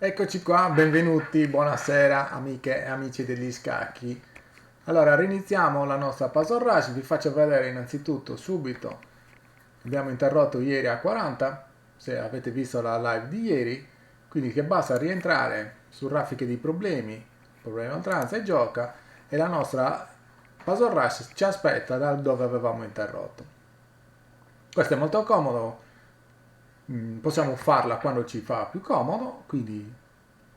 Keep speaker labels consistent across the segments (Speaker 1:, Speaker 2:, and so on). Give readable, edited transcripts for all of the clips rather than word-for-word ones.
Speaker 1: Eccoci qua, benvenuti, buonasera amiche e amici degli scacchi. Allora, riniziamo la nostra puzzle rush, vi faccio vedere innanzitutto subito, abbiamo interrotto ieri a 40, se avete visto la live di ieri, quindi che basta rientrare su raffiche di problemi, problemi oltranza e gioca, e la nostra puzzle rush ci aspetta da dove avevamo interrotto. Questo è molto comodo, possiamo farla quando ci fa più comodo, quindi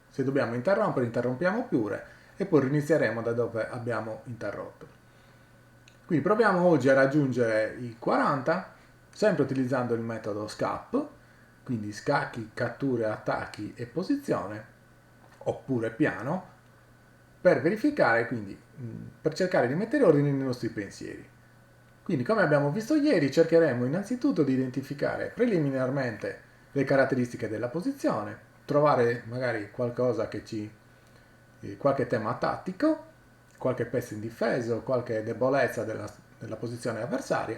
Speaker 1: se dobbiamo interrompere, interrompiamo pure e poi inizieremo da dove abbiamo interrotto. Quindi proviamo oggi a raggiungere i 40, sempre utilizzando il metodo SCAP, quindi scacchi, catture, attacchi e posizione, oppure piano, per verificare, quindi per cercare di mettere ordine nei nostri pensieri. Quindi, come abbiamo visto ieri, cercheremo innanzitutto di identificare preliminarmente le caratteristiche della posizione, trovare magari qualcosa che ci qualche tema tattico, qualche pezzo indifeso, qualche debolezza della posizione avversaria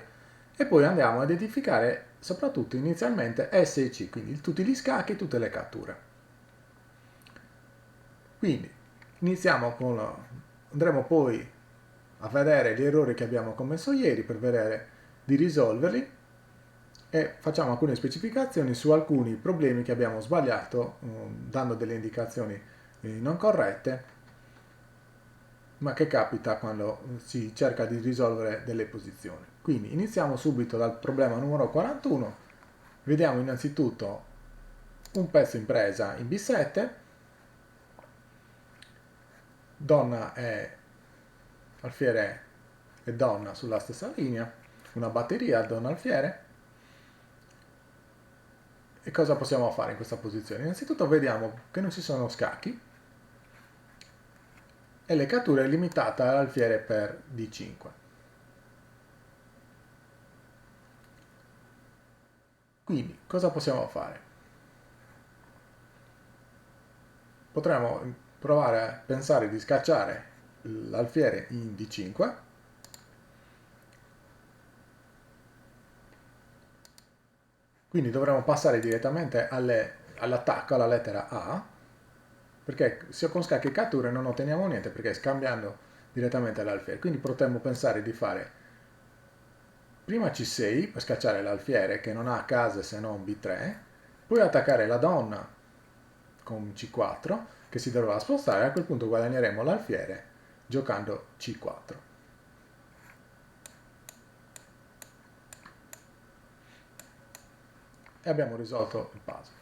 Speaker 1: e poi andiamo a identificare soprattutto inizialmente S e C, quindi tutti gli scacchi e tutte le catture. Quindi iniziamo con andremo poi a vedere gli errori che abbiamo commesso ieri per vedere di risolverli e facciamo alcune specificazioni su alcuni problemi che abbiamo sbagliato dando delle indicazioni non corrette, ma che capita quando si cerca di risolvere delle posizioni. Quindi iniziamo subito dal problema numero 41. Vediamo innanzitutto un pezzo in presa in B7, donna e alfiere e donna sulla stessa linea, una batteria donna alfiere. E cosa possiamo fare in questa posizione? Innanzitutto vediamo che non ci sono scacchi e le catture è limitata all'alfiere per D5. Quindi cosa possiamo fare? Potremmo provare a pensare di scacciare l'alfiere in D5, quindi dovremmo passare direttamente all'attacco, alla lettera A, perché se con scacchi e catture non otteniamo niente, perché scambiando direttamente l'alfiere. Quindi potremmo pensare di fare prima C6 per scacciare l'alfiere che non ha case se non B3, poi attaccare la donna con C4 che si dovrà spostare e a quel punto guadagneremo l'alfiere giocando C4. E abbiamo risolto il puzzle.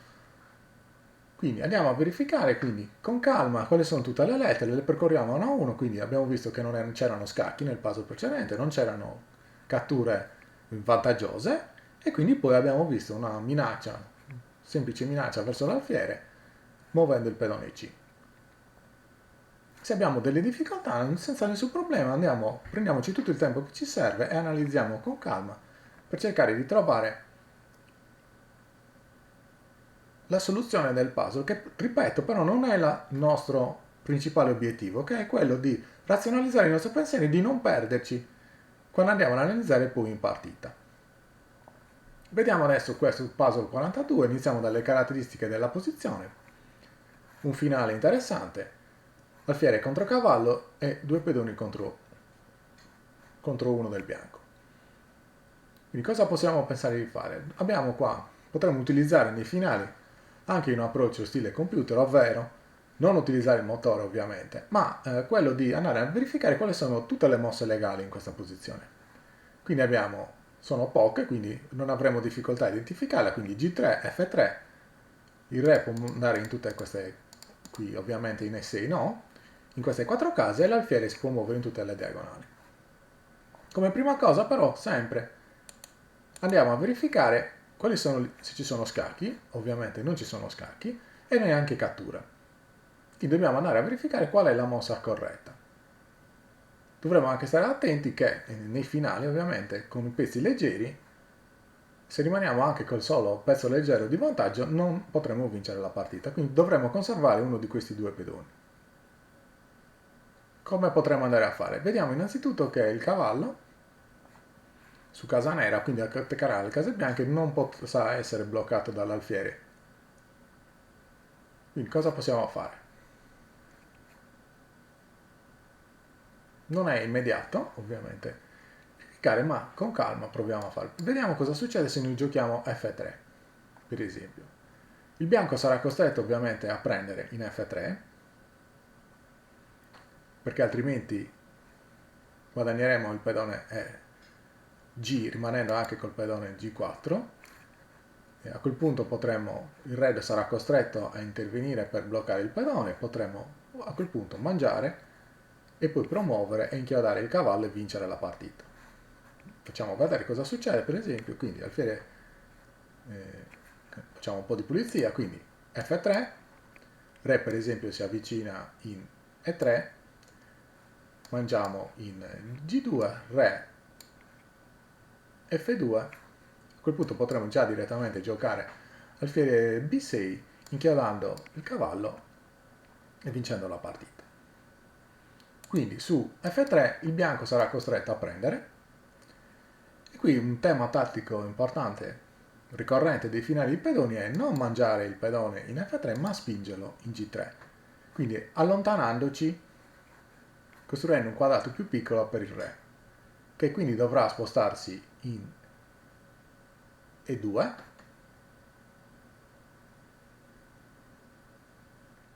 Speaker 1: Quindi andiamo a verificare quindi con calma quali sono tutte le lettere, le percorriamo uno a uno, quindi abbiamo visto che non c'erano scacchi nel puzzle precedente, non c'erano catture vantaggiose e quindi poi abbiamo visto una minaccia, semplice minaccia verso l'alfiere muovendo il pedone C. Se abbiamo delle difficoltà, senza nessun problema, prendiamoci tutto il tempo che ci serve e analizziamo con calma per cercare di trovare la soluzione del puzzle, che ripeto però non è il nostro principale obiettivo, che è quello di razionalizzare i nostri pensieri e di non perderci quando andiamo ad analizzare poi in partita. Vediamo adesso questo puzzle 42, iniziamo dalle caratteristiche della posizione, un finale interessante, alfiere contro cavallo e due pedoni contro uno del bianco. Quindi cosa possiamo pensare di fare? Abbiamo qua, potremmo utilizzare nei finali anche un approccio stile computer, ovvero non utilizzare il motore ovviamente, ma quello di andare a verificare quali sono tutte le mosse legali in questa posizione. Quindi sono poche, quindi non avremo difficoltà a identificarla, quindi G3, F3, il re può andare in tutte queste, qui ovviamente in E6 no, in queste quattro case e l'alfiere si può muovere in tutte le diagonali. Come prima cosa però sempre andiamo a verificare se ci sono scacchi, ovviamente non ci sono scacchi, e neanche cattura. Quindi dobbiamo andare a verificare qual è la mossa corretta. Dovremo anche stare attenti che nei finali, ovviamente, con i pezzi leggeri, se rimaniamo anche col solo pezzo leggero di vantaggio, non potremo vincere la partita. Quindi dovremo conservare uno di questi due pedoni. Come potremo andare a fare? Vediamo innanzitutto che il cavallo su casa nera, quindi attaccherà le case bianche, non potrà essere bloccato dall'alfiere Quindi cosa possiamo fare? Non è immediato, ovviamente, cliccare, ma con calma proviamo a farlo. Vediamo cosa succede se noi giochiamo F3, per esempio. Il bianco sarà costretto ovviamente a prendere in F3, perché altrimenti guadagneremo il pedone G, rimanendo anche col pedone G4. E a quel punto il re sarà costretto a intervenire per bloccare il pedone, potremo a quel punto mangiare e poi promuovere e inchiodare il cavallo e vincere la partita. Facciamo vedere cosa succede, per esempio, quindi alfiere facciamo un po' di pulizia, quindi F3, re per esempio si avvicina in E3, mangiamo in G2, re F2, a quel punto potremo già direttamente giocare alfiere B6 inchiodando il cavallo e vincendo la partita. Quindi su F3 il bianco sarà costretto a prendere. E qui un tema tattico importante, ricorrente dei finali di pedoni è non mangiare il pedone in F3 ma spingerlo in G3. Quindi allontanandoci, costruendo un quadrato più piccolo per il re, che quindi dovrà spostarsi in E2.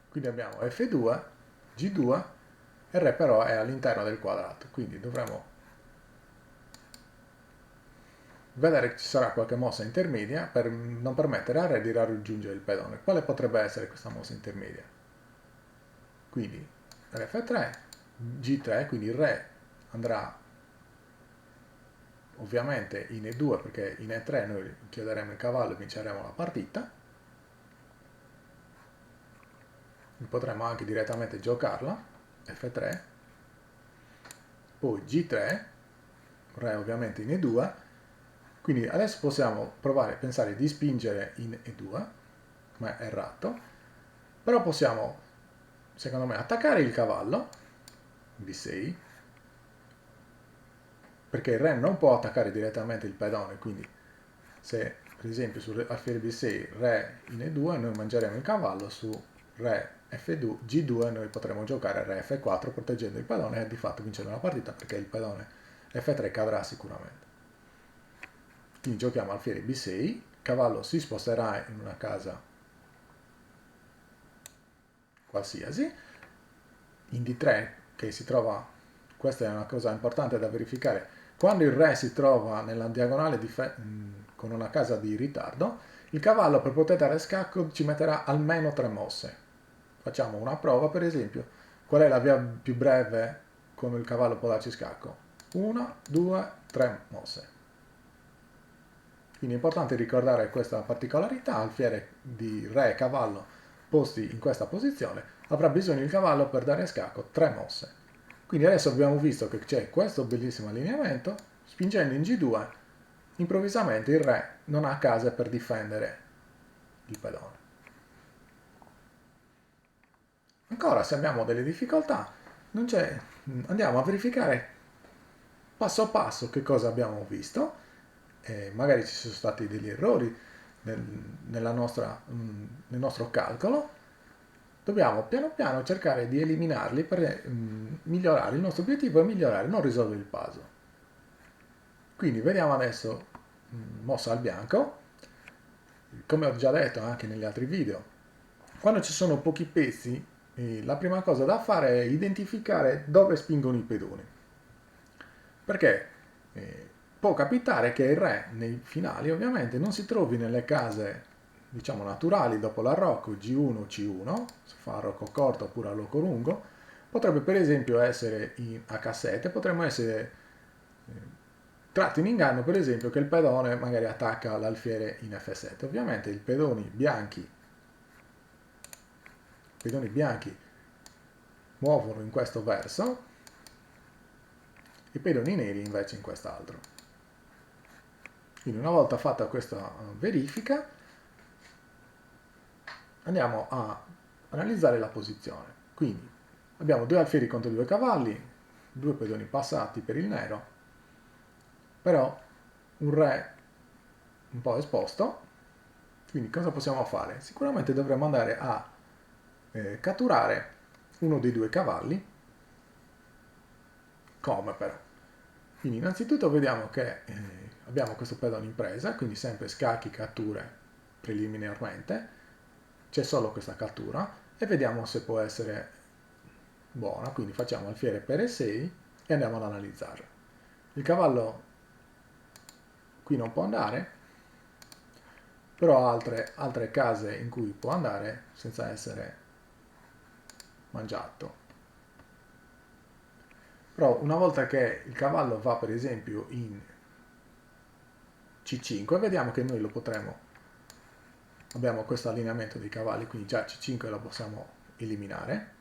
Speaker 1: Quindi abbiamo F2, G2, e il re però è all'interno del quadrato, quindi dovremo vedere che ci sarà qualche mossa intermedia per non permettere al re di raggiungere il pedone. Quale potrebbe essere questa mossa intermedia? Quindi re F3, G3, quindi il re andrà ovviamente in E2 perché in E3 noi chiuderemo il cavallo e vinceremo la partita. Potremmo anche direttamente giocarla, F3, poi G3, re ovviamente in E2, quindi adesso possiamo provare a pensare di spingere in E2, ma è errato, però possiamo, secondo me, attaccare il cavallo, B6, perché il re non può attaccare direttamente il pedone, quindi se per esempio su alfiere B6 re in E2 noi mangeremo il cavallo, su re F2, G2 noi potremo giocare re F4 proteggendo il pedone e di fatto vincendo la partita perché il pedone F3 cadrà sicuramente. Quindi giochiamo alfiere B6, il cavallo si sposterà in una casa qualsiasi, in D3 che si trova, questa è una cosa importante da verificare, quando il re si trova nella diagonale con una casa di ritardo, il cavallo per poter dare scacco ci metterà almeno 3 mosse. Facciamo una prova per esempio, qual è la via più breve come il cavallo può darci scacco? 1, 2, 3 mosse. Quindi è importante ricordare questa particolarità, alfiere di re e cavallo posti in questa posizione avrà bisogno il cavallo per dare scacco 3 mosse. Quindi adesso abbiamo visto che c'è questo bellissimo allineamento, spingendo in G2 improvvisamente il re non ha case per difendere il pedone. Ancora se abbiamo delle difficoltà andiamo a verificare passo passo che cosa abbiamo visto, magari ci sono stati degli errori nel nostro calcolo, dobbiamo piano piano cercare di eliminarli per migliorare il nostro obiettivo e migliorare, non risolvere il puzzle. Quindi vediamo adesso mossa al bianco, come ho già detto anche negli altri video, quando ci sono pochi pezzi la prima cosa da fare è identificare dove spingono i pedoni, perché può capitare che il re nei finali ovviamente non si trovi nelle case diciamo naturali dopo l'arrocco G1 C1, se fa arrocco corto oppure arrocco lungo, potrebbe per esempio essere in H7, potremmo essere tratti in inganno per esempio che il pedone magari attacca l'alfiere in F7. Ovviamente i pedoni bianchi muovono in questo verso, i pedoni neri invece in quest'altro. Quindi una volta fatta questa verifica andiamo a analizzare la posizione. Quindi abbiamo 2 alfieri contro 2 cavalli, 2 pedoni passati per il nero, però un re un po' esposto, quindi cosa possiamo fare? Sicuramente dovremmo andare a catturare uno dei due cavalli. Come però? Quindi innanzitutto vediamo che abbiamo questo pedone in presa, quindi sempre scacchi, catture preliminarmente, c'è solo questa cattura e vediamo se può essere buona, quindi facciamo alfiere per E6 e andiamo ad analizzarla. Il cavallo qui non può andare, però ha altre case in cui può andare senza essere mangiato. Però una volta che il cavallo va per esempio in C5, vediamo che noi lo potremo, abbiamo questo allineamento dei cavalli, quindi già C5 lo possiamo eliminare.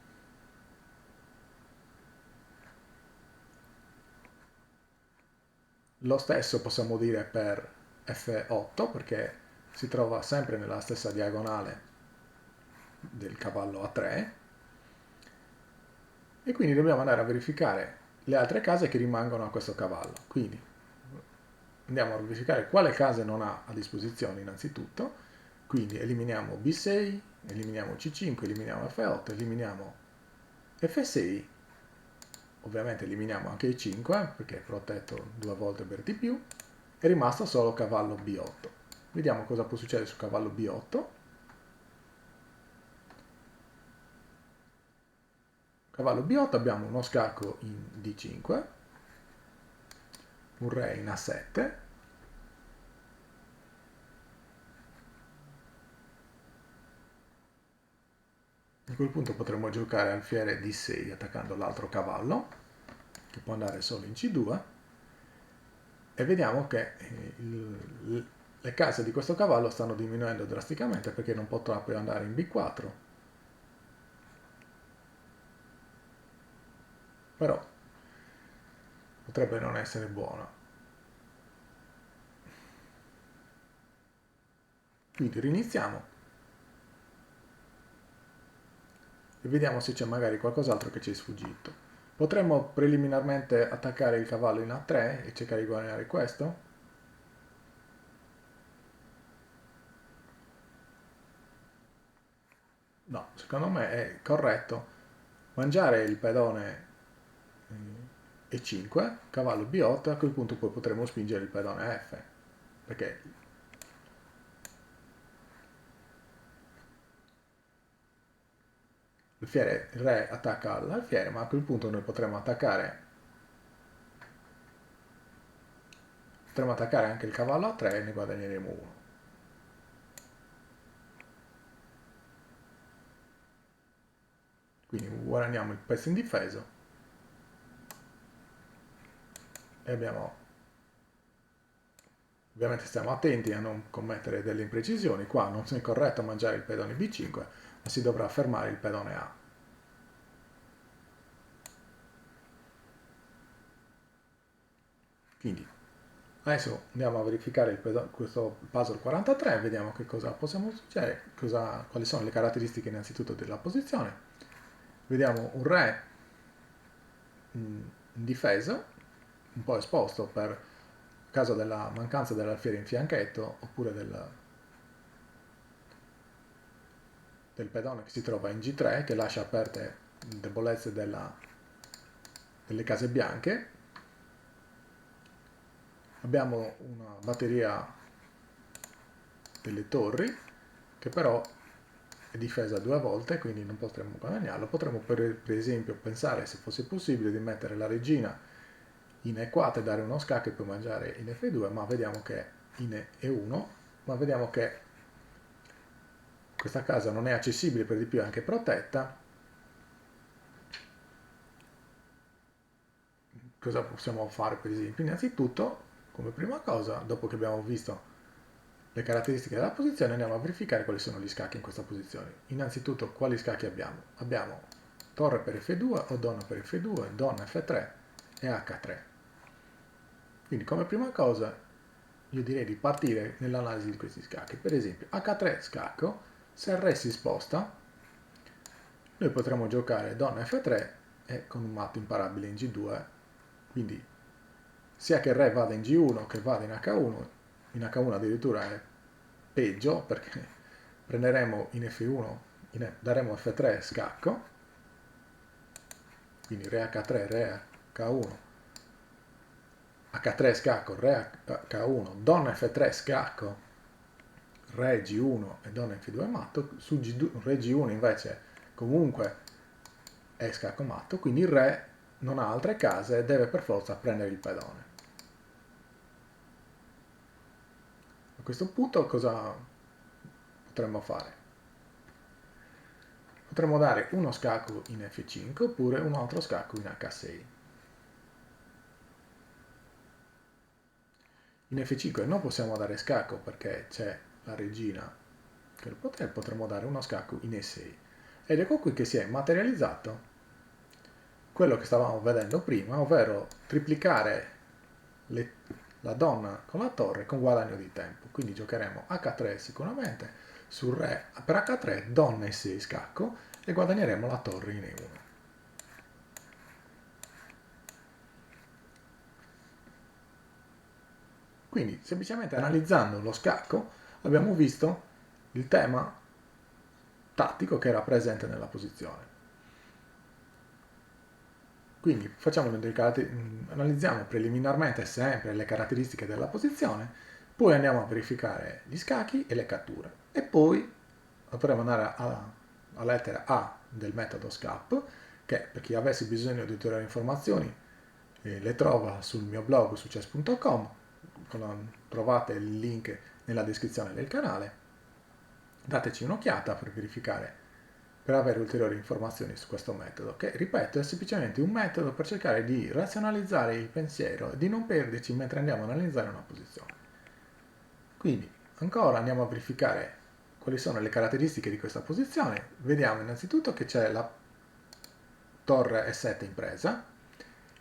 Speaker 1: Lo stesso possiamo dire per F8 perché si trova sempre nella stessa diagonale del cavallo A3 e quindi dobbiamo andare a verificare le altre case che rimangono a questo cavallo. Quindi andiamo a verificare quale case non ha a disposizione innanzitutto, quindi eliminiamo B6, eliminiamo C5, eliminiamo F8, eliminiamo F6, ovviamente eliminiamo anche i 5 perché è protetto 2 volte per di più, è rimasto solo cavallo B8. Vediamo cosa può succedere su cavallo B8. Cavallo B8 abbiamo uno scacco in D5, un re in A7, a quel punto potremo giocare alfiere D6 attaccando l'altro cavallo, che può andare solo in C2, e vediamo che le case di questo cavallo stanno diminuendo drasticamente perché non potrà più andare in B4. Però potrebbe non essere buona. Quindi riniziamo e vediamo se c'è magari qualcos'altro che ci è sfuggito. Potremmo preliminarmente attaccare il cavallo in A3 e cercare di guadagnare questo? No, secondo me è corretto mangiare il pedone E5, cavallo B8, a quel punto poi potremo spingere il pedone F, perché il re attacca l'alfiere, ma a quel punto noi potremo attaccare anche il cavallo A3 e ne guadagneremo uno. Quindi guadagniamo il pezzo indifeso e abbiamo, ovviamente stiamo attenti a non commettere delle imprecisioni. Qua non è corretto mangiare il pedone B5, ma si dovrà fermare il pedone A. Quindi adesso andiamo a verificare questo puzzle 43 e vediamo che cosa possiamo succedere, quali sono le caratteristiche innanzitutto della posizione. Vediamo un re in difesa, un po' esposto per caso della mancanza dell'alfiere in fianchetto oppure del pedone che si trova in G3 che lascia aperte debolezze delle case bianche. Abbiamo una batteria delle torri che però è difesa 2 volte, quindi non potremmo guadagnarlo. Potremmo per esempio pensare, se fosse possibile, di mettere la regina in E4 e dare uno scacco e poi mangiare in F2, ma vediamo che in E1, ma vediamo che questa casa non è accessibile, per di più è anche protetta. Cosa possiamo fare per esempio? Innanzitutto, come prima cosa, dopo che abbiamo visto le caratteristiche della posizione, andiamo a verificare quali sono gli scacchi in questa posizione. Innanzitutto, quali scacchi abbiamo? Abbiamo torre per F2 o donna per F2, donna F3 e H3. Quindi come prima cosa io direi di partire nell'analisi di questi scacchi. Per esempio H3 scacco, se il re si sposta, noi potremo giocare donna F3 e con un matto imparabile in G2, quindi sia che il re vada in G1 che vada in H1 addirittura è peggio perché prenderemo in F1 daremo F3 scacco, quindi re H3, re H1, H3 scacco, re H1, donna F3 scacco, re G1 e donna F2 matto. Su G2, re G1 invece comunque è scacco matto, quindi il re non ha altre case e deve per forza prendere il pedone. A questo punto cosa potremmo fare? Potremmo dare uno scacco in F5 oppure un altro scacco in H6. In F5 non possiamo dare scacco perché c'è la regina che lo potremmo dare uno scacco in E6. Ed ecco qui che si è materializzato quello che stavamo vedendo prima, ovvero triplicare la donna con la torre con guadagno di tempo. Quindi giocheremo H3 sicuramente, sul re per H3 donna E6 scacco e guadagneremo la torre in E1. Quindi semplicemente analizzando lo scacco abbiamo visto il tema tattico che era presente nella posizione. Quindi analizziamo preliminarmente sempre le caratteristiche della posizione, poi andiamo a verificare gli scacchi e le catture e poi potremo andare alla lettera A del metodo SCAP, che per chi avesse bisogno di ulteriori informazioni le trova sul mio blog su chess.com, trovate il link nella descrizione del canale. Dateci un'occhiata per verificare, per avere ulteriori informazioni su questo metodo, che ripeto è semplicemente un metodo per cercare di razionalizzare il pensiero e di non perderci mentre andiamo ad analizzare una posizione. Quindi ancora andiamo a verificare quali sono le caratteristiche di questa posizione. Vediamo innanzitutto che c'è la torre E7 in presa,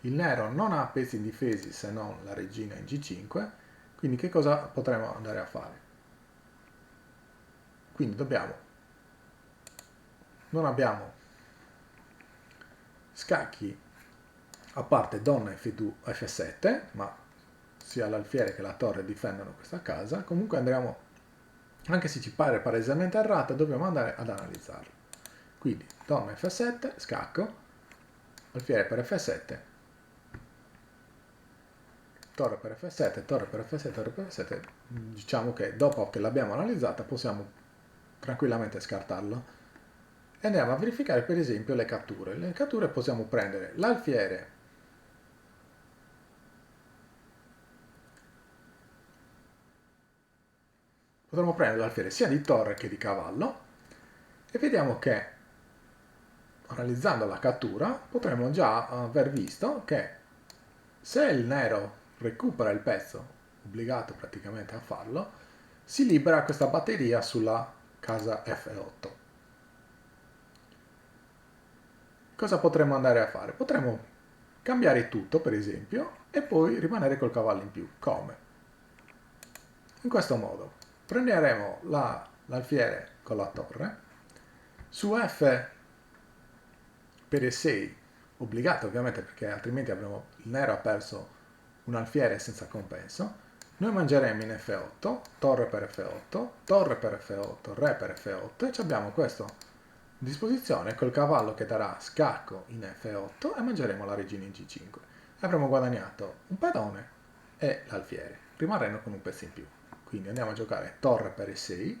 Speaker 1: il nero non ha pezzi indifesi se non la regina in G5, quindi che cosa potremo andare a fare? Quindi non abbiamo scacchi a parte donna F2, F7, ma sia l'alfiere che la torre difendono questa casa. Comunque andremo, anche se ci pare palesemente errata, dobbiamo andare ad analizzarlo. Quindi donna F7, scacco, alfiere per F7, torre per F7, torre per F7, torre per F7. Diciamo che dopo che l'abbiamo analizzata possiamo tranquillamente scartarlo e andiamo a verificare per esempio le catture. Le catture possiamo prendere l'alfiere potremmo prendere l'alfiere sia di torre che di cavallo e vediamo che analizzando la cattura potremmo già aver visto che se il nero recupera il pezzo, obbligato praticamente a farlo, si libera questa batteria sulla casa F8. Cosa potremmo andare a fare? Potremmo cambiare tutto, per esempio, e poi rimanere col cavallo in più. Come? In questo modo prenderemo l'alfiere con la torre, su F per E6, obbligato ovviamente perché altrimenti il nero ha perso un alfiere senza compenso, noi mangeremo in F8, torre per F8, torre per F8, re per F8 e abbiamo questo a disposizione col cavallo che darà scacco in F8 e mangeremo la regina in G5. Avremo guadagnato un pedone e l'alfiere, rimarremo con un pezzo in più. Quindi andiamo a giocare torre per E6,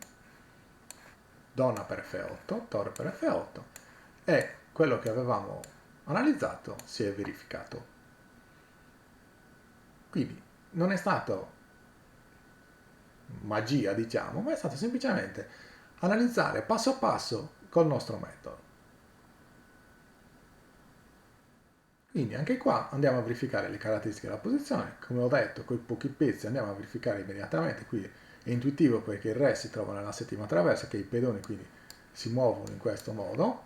Speaker 1: donna per F8, torre per F8 e quello che avevamo analizzato si è verificato. Quindi non è stato magia, diciamo, ma è stato semplicemente analizzare passo passo col nostro metodo. Quindi anche qua andiamo a verificare le caratteristiche della posizione. Come ho detto, con i pochi pezzi andiamo a verificare immediatamente. Qui è intuitivo perché il re si trova nella settima traversa, che i pedoni quindi si muovono in questo modo.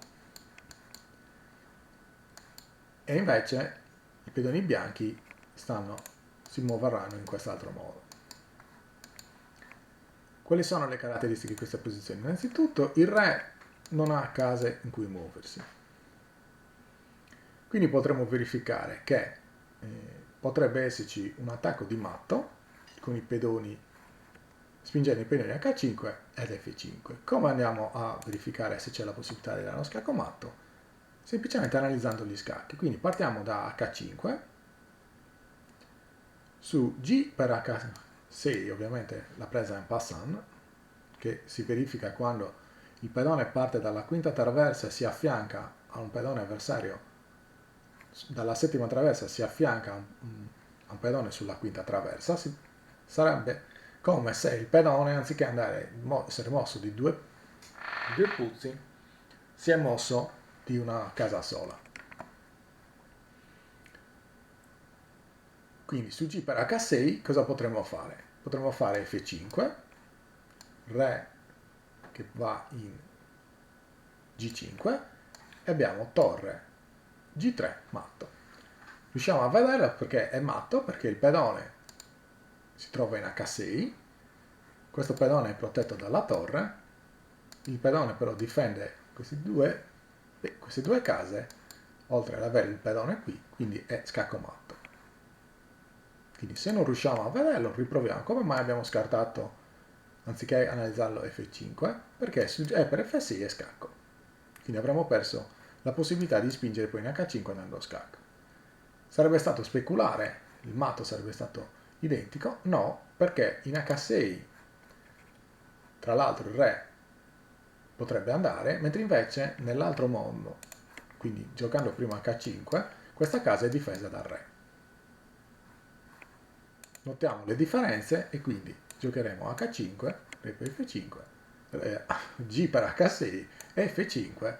Speaker 1: E invece i pedoni bianchi si muoveranno in quest'altro modo. Quali sono le caratteristiche di questa posizione? Innanzitutto il re non ha case in cui muoversi. Quindi potremo verificare che potrebbe esserci un attacco di matto con i pedoni spingendo i pedoni H5 ed F5. Come andiamo a verificare se c'è la possibilità di dare uno scacco matto? Semplicemente analizzando gli scacchi. Quindi partiamo da H5, su G per H6 ovviamente la presa è un passant, che si verifica quando il pedone parte dalla quinta traversa e si affianca a un pedone avversario, dalla settima traversa si affianca a un pedone sulla quinta traversa, sarebbe come se il pedone, anziché essere mosso di due puzzi, si è mosso di una casa sola. Quindi su G per H6 cosa potremmo fare? Potremmo fare F5, Re che va in G5 e abbiamo torre G3 matto. Riusciamo a vederlo perché è matto, perché il pedone si trova in H6, questo pedone è protetto dalla torre, il pedone però difende queste due case, oltre ad avere il pedone qui, quindi è scacco matto. Quindi se non riusciamo a vederlo, riproviamo. Come mai abbiamo scartato, anziché analizzarlo F5? Perché su E per F6 è scacco. Quindi avremmo perso la possibilità di spingere poi in H5 andando a scacco. Sarebbe stato speculare, il matto sarebbe stato identico? No, perché in H6, tra l'altro il re potrebbe andare, mentre invece nell'altro mondo, quindi giocando prima H5, questa casa è difesa dal re. Notiamo le differenze e quindi giocheremo H5, re per F5, G per H6 e F5,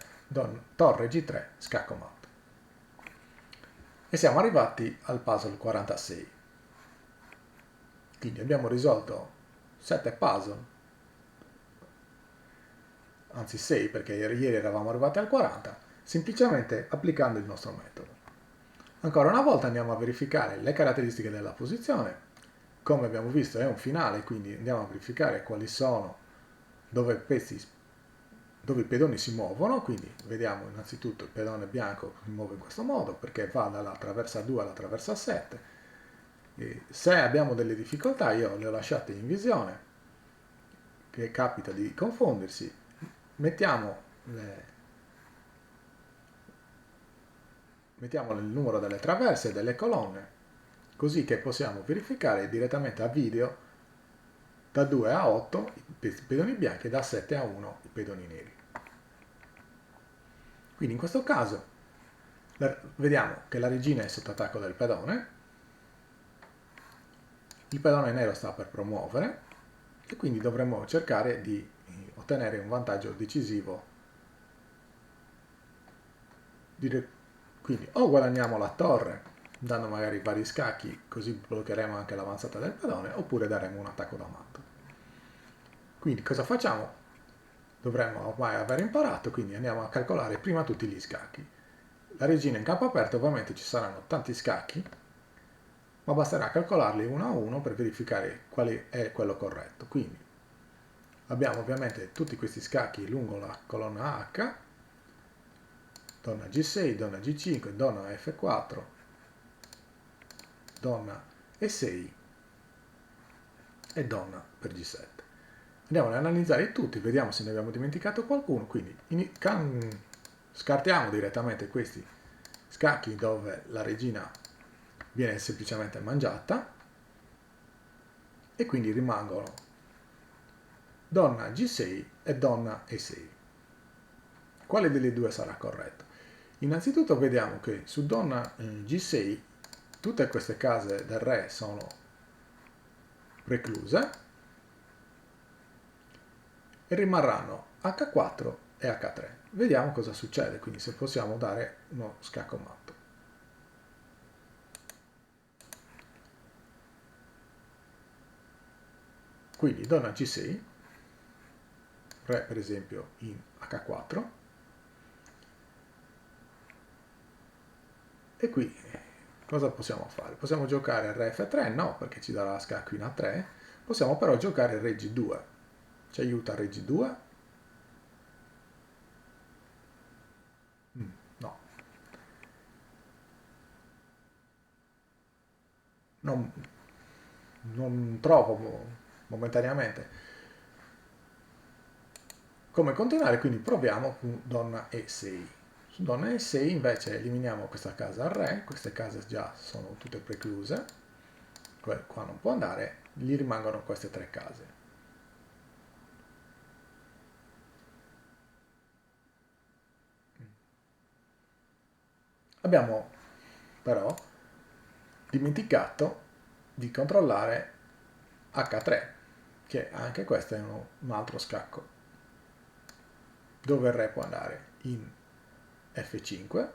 Speaker 1: torre G3, scacco matto. E siamo arrivati al puzzle 46. Quindi abbiamo risolto 7 puzzle, anzi 6 perché ieri eravamo arrivati al 40, semplicemente applicando il nostro metodo. Ancora una volta andiamo a verificare le caratteristiche della posizione. Come abbiamo visto è un finale, quindi andiamo a verificare quali sono, dove i pedoni si muovono, quindi vediamo innanzitutto il pedone bianco si muove in questo modo perché va dalla traversa 2 alla traversa 7. E se abbiamo delle difficoltà io le ho lasciate in visione, che capita di confondersi, mettiamo il numero delle traverse e delle colonne, così che possiamo verificare direttamente a video da 2 a 8 i pedoni bianchi e da 7 a 1 i pedoni neri. Quindi in questo caso vediamo che la regina è sotto attacco del pedone, il pedone nero sta per promuovere e quindi dovremmo cercare di ottenere un vantaggio decisivo. Quindi o guadagniamo la torre dando magari vari scacchi, così bloccheremo anche l'avanzata del pedone, oppure daremo un attacco da matto. Quindi cosa facciamo? Dovremmo ormai aver imparato, quindi andiamo a calcolare prima tutti gli scacchi. La regina in campo aperto ovviamente ci saranno tanti scacchi, ma basterà calcolarli uno a uno per verificare quale è quello corretto. Quindi abbiamo ovviamente tutti questi scacchi lungo la colonna H, donna G6, donna G5, donna F4, donna E6 e donna per G7. Andiamo ad analizzare tutti, vediamo se ne abbiamo dimenticato qualcuno, quindi scartiamo direttamente questi scacchi dove la regina viene semplicemente mangiata e quindi rimangono donna G6 e donna E6. Quale delle due sarà corretto? Innanzitutto vediamo che su donna G6 tutte queste case del re sono precluse e rimarranno H4 e H3. Vediamo cosa succede, quindi se possiamo dare uno scacco matto. Quindi donna G6, re per esempio in H4, e qui cosa possiamo fare? Possiamo giocare re F3? No, perché ci darà scacco in A3. Possiamo però giocare re G2. Ci aiuta re G2? No. Non trovo momentaneamente come continuare, quindi proviamo con donna E6. Su donna E6 invece eliminiamo questa casa al re, queste case già sono tutte precluse, qua non può andare, gli rimangono queste tre case. Abbiamo però dimenticato di controllare H3, che anche questo è un altro scacco, dove il re può andare in F5,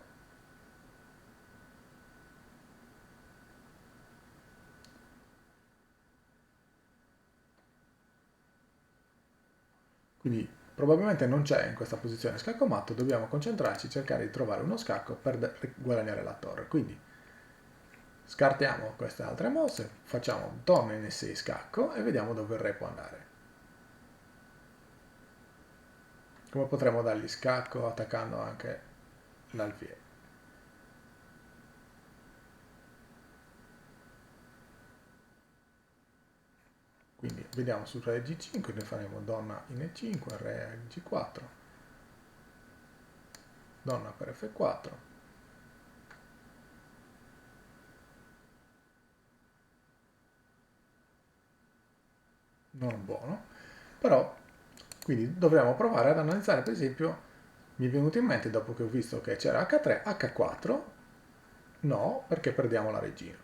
Speaker 1: quindi probabilmente non c'è in questa posizione scacco matto, dobbiamo concentrarci e cercare di trovare uno scacco per guadagnare la torre. Quindi scartiamo queste altre mosse, facciamo donna in E6 scacco e vediamo dove il re può andare. Come potremmo dargli scacco attaccando anche l'alfiere? Quindi vediamo sul re G5, ne faremo donna in E5, re G4, donna per F4, non buono, però quindi dovremmo provare ad analizzare, per esempio, mi è venuto in mente dopo che ho visto che c'era H3, H4, no, perché perdiamo la regina.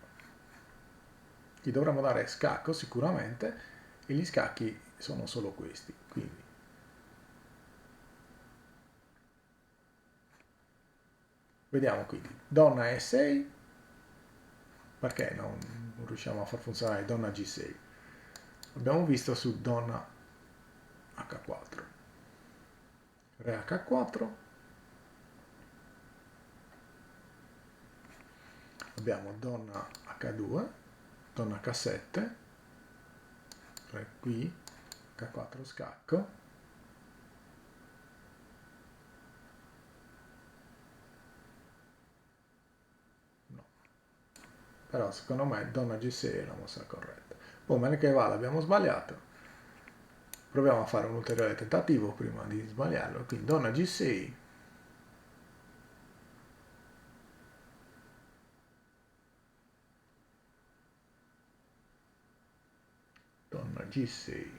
Speaker 1: Gli dovremmo dare scacco sicuramente e gli scacchi sono solo questi, quindi vediamo quindi donna E6, perché non riusciamo a far funzionare donna G6? Abbiamo visto su donna H4, re H4, abbiamo donna H2, donna H7, re qui, H4 scacco, no, però secondo me donna G6 è la mossa corretta. Poi male che vada abbiamo sbagliato, proviamo a fare un ulteriore tentativo prima di sbagliarlo, quindi donna G6, donna G6,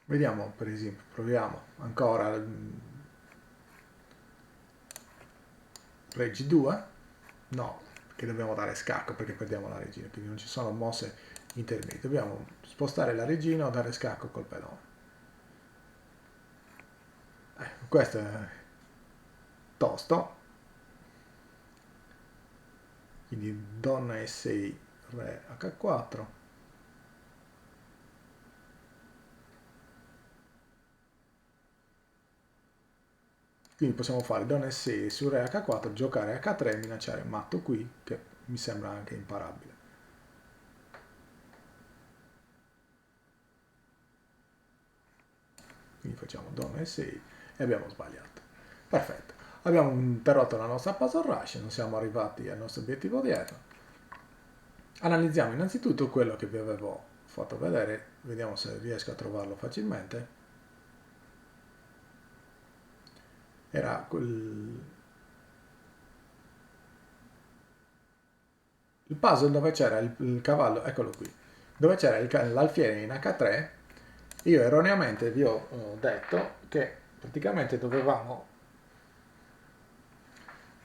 Speaker 1: vediamo per esempio, proviamo ancora re G2, no, che dobbiamo dare scacco perché perdiamo la regina, quindi non ci sono mosse intermedie, dobbiamo spostare la regina o dare scacco col pedone. Questo è tosto, quindi donna E6, re H4, quindi possiamo fare donna E6 su re H4, giocare H3 e minacciare matto qui, che mi sembra anche imparabile. Quindi facciamo donna E6 e abbiamo sbagliato. Perfetto, abbiamo interrotto la nostra puzzle rush, non siamo arrivati al nostro obiettivo odierno. Analizziamo innanzitutto quello che vi avevo fatto vedere, vediamo se riesco a trovarlo facilmente. Era il puzzle dove c'era il cavallo, eccolo qui, dove c'era l'alfiere in H3. Io erroneamente vi ho detto che praticamente dovevamo,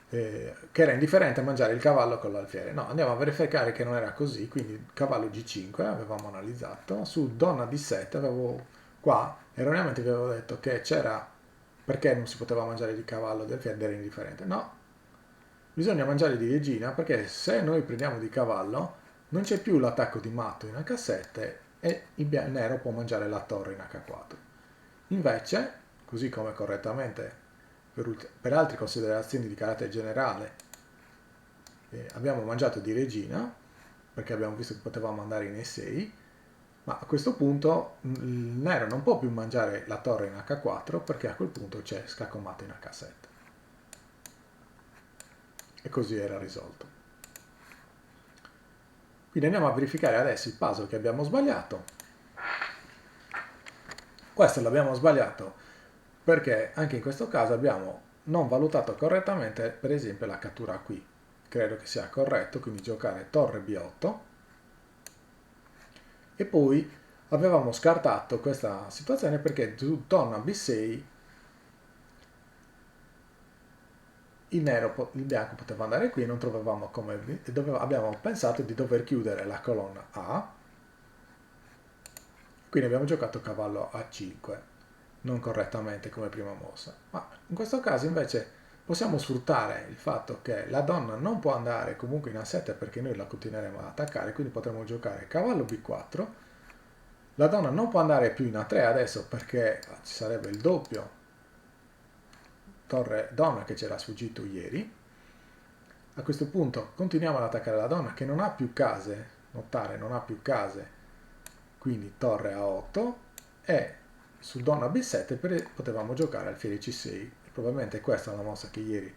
Speaker 1: che era indifferente mangiare il cavallo con l'alfiere. No, andiamo a verificare che non era così, quindi cavallo G5 avevamo analizzato, su donna D7 avevo, qua erroneamente vi avevo detto che c'era, perché non si poteva mangiare il cavallo del alfiere ed era indifferente. No, bisogna mangiare di regina perché se noi prendiamo di cavallo non c'è più l'attacco di matto in H7 e il nero può mangiare la torre in H4. Invece, così come correttamente per altre considerazioni di carattere generale abbiamo mangiato di regina perché abbiamo visto che potevamo andare in E6, ma a questo punto il nero non può più mangiare la torre in H4 perché a quel punto c'è scacco matto in H7 e così era risolto. Quindi andiamo a verificare adesso il puzzle che abbiamo sbagliato. Questo l'abbiamo sbagliato perché anche in questo caso abbiamo non valutato correttamente, per esempio, la cattura qui. Credo che sia corretto, quindi giocare torre B8. E poi avevamo scartato questa situazione perché su donna B6 il bianco poteva andare qui, non trovavamo come, abbiamo pensato di dover chiudere la colonna A, quindi abbiamo giocato cavallo A5, non correttamente come prima mossa. Ma in questo caso invece possiamo sfruttare il fatto che la donna non può andare comunque in A7 perché noi la continueremo ad attaccare, quindi potremo giocare cavallo B4. La donna non può andare più in A3 adesso perché ci sarebbe il doppio torre donna che c'era sfuggito ieri. A questo punto continuiamo ad attaccare la donna che non ha più case, notare non ha più case, quindi torre A8 e su donna B7 potevamo giocare alfiere C6. Probabilmente questa è la mossa che ieri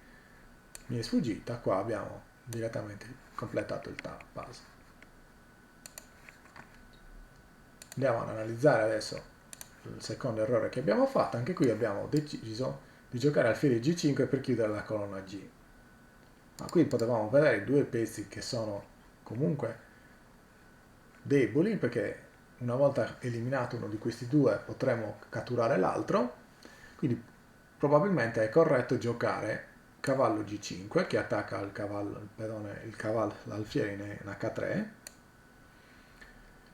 Speaker 1: mi è sfuggita, qua abbiamo direttamente completato il puzzle. Andiamo ad analizzare adesso il secondo errore che abbiamo fatto, anche qui abbiamo deciso di giocare alfiere G5 per chiudere la colonna G. Ma qui potevamo vedere due pezzi che sono comunque deboli perché una volta eliminato uno di questi due potremo catturare l'altro, quindi probabilmente è corretto giocare cavallo G5 che attacca il cavallo, il pedone, l'alfiere in H3,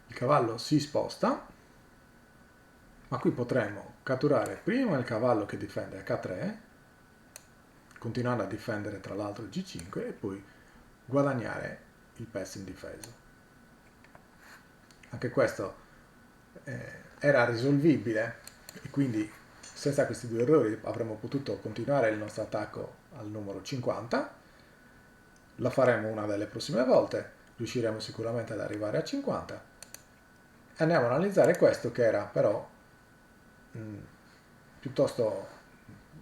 Speaker 1: il cavallo si sposta, ma qui potremo catturare prima il cavallo che difende H3, continuando a difendere tra l'altro il G5 e poi guadagnare il pezzo in difesa. Anche questo era risolvibile e quindi senza questi due errori avremmo potuto continuare il nostro attacco al numero 50. La faremo una delle prossime volte, riusciremo sicuramente ad arrivare a 50. E andiamo ad analizzare questo che era però piuttosto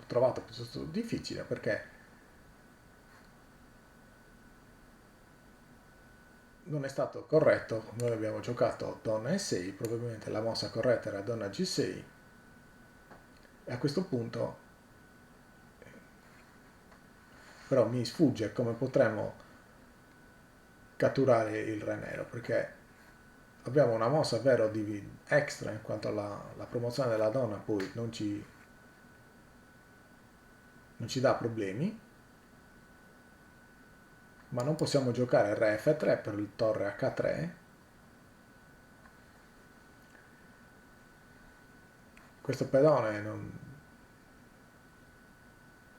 Speaker 1: trovato piuttosto difficile perché non è stato corretto. Noi abbiamo giocato donna E6, probabilmente la mossa corretta era donna G6 e a questo punto però mi sfugge come potremmo catturare il re nero perché abbiamo una mossa vero di extra in quanto la promozione della donna poi non ci dà problemi, ma non possiamo giocare re F3 per il torre H3. Questo pedone non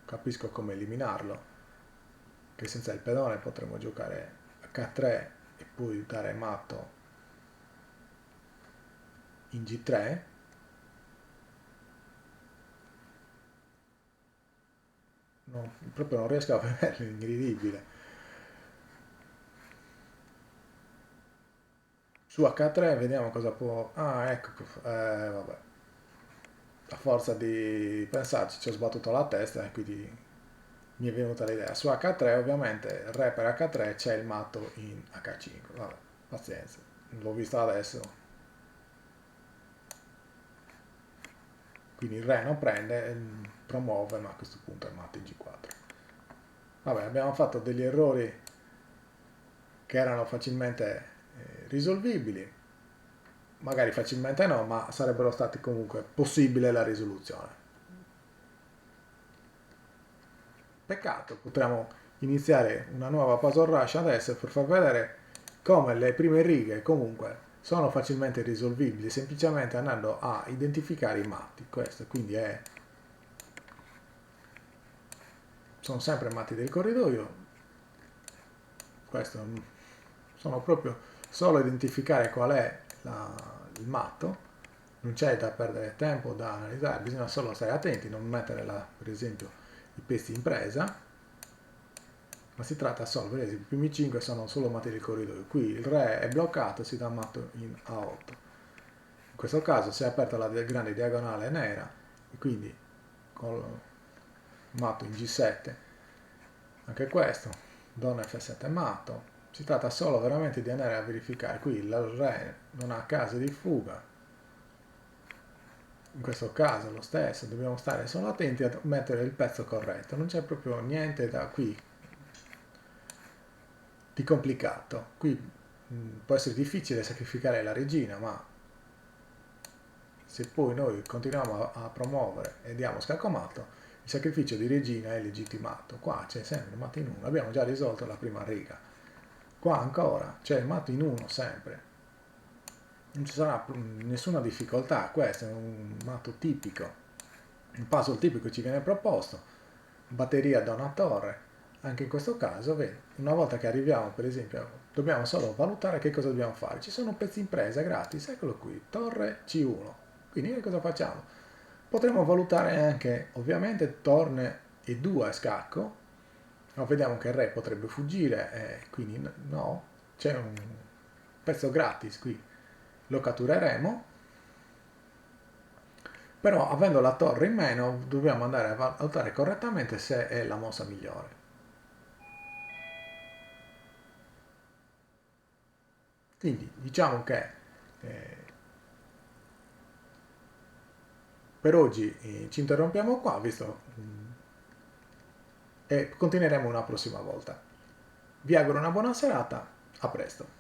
Speaker 1: capisco come eliminarlo, che senza il pedone potremmo giocare H3 e poi dare matto in G3. No, proprio non riesco a vederlo, è incredibile. Su H3 vediamo cosa può... Ah, ecco, vabbè. A forza di pensarci ci ho sbattuto la testa e quindi mi è venuta l'idea. Su H3 ovviamente, re per H3 c'è il matto in H5. Vabbè, pazienza. L'ho visto adesso. Quindi il re non prende, promuove, ma a questo punto è matto in G4. Vabbè, abbiamo fatto degli errori che erano facilmente risolvibili. Magari facilmente no, ma sarebbero stati comunque possibile la risoluzione. Peccato, potremmo iniziare una nuova puzzle rush adesso per far vedere come le prime righe comunque sono facilmente risolvibili semplicemente andando a identificare i matti. Questo quindi sono sempre matti del corridoio. Questo sono proprio solo identificare qual è il matto. Non c'è da perdere tempo, da analizzare, bisogna solo stare attenti, non mettere per esempio i pezzi in presa, ma si tratta solo, per esempio, i primi 5 sono solo matti del corridoio, qui il re è bloccato, si dà matto in A8. In questo caso si è aperta la grande diagonale nera, e quindi con matto in G7, anche questo, donna F7 matto, Si tratta solo veramente di andare a verificare. Qui il re non ha case di fuga. In questo caso lo stesso, dobbiamo stare solo attenti a mettere il pezzo corretto. Non c'è proprio niente da qui di complicato. Qui può essere difficile sacrificare la regina, ma se poi noi continuiamo a promuovere e diamo scaccomato, il sacrificio di regina è legittimato. Qua c'è sempre il matto in 1, abbiamo già risolto la prima riga. Qua ancora c'è il matto in 1 sempre. Non ci sarà nessuna difficoltà, questo è un matto tipico. Un puzzle tipico ci viene proposto, batteria da una torre. Anche in questo caso, vedi, una volta che arriviamo, per esempio, dobbiamo solo valutare che cosa dobbiamo fare. Ci sono pezzi in presa gratis, eccolo qui, torre C1. Quindi noi cosa facciamo? Potremmo valutare anche, ovviamente, torre E2 a scacco, ma vediamo che il re potrebbe fuggire, quindi no, c'è un pezzo gratis qui, lo cattureremo, però avendo la torre in meno dobbiamo andare a valutare correttamente se è la mossa migliore. Quindi diciamo che per oggi ci interrompiamo qua, visto, e continueremo una prossima volta. Vi auguro una buona serata, a presto.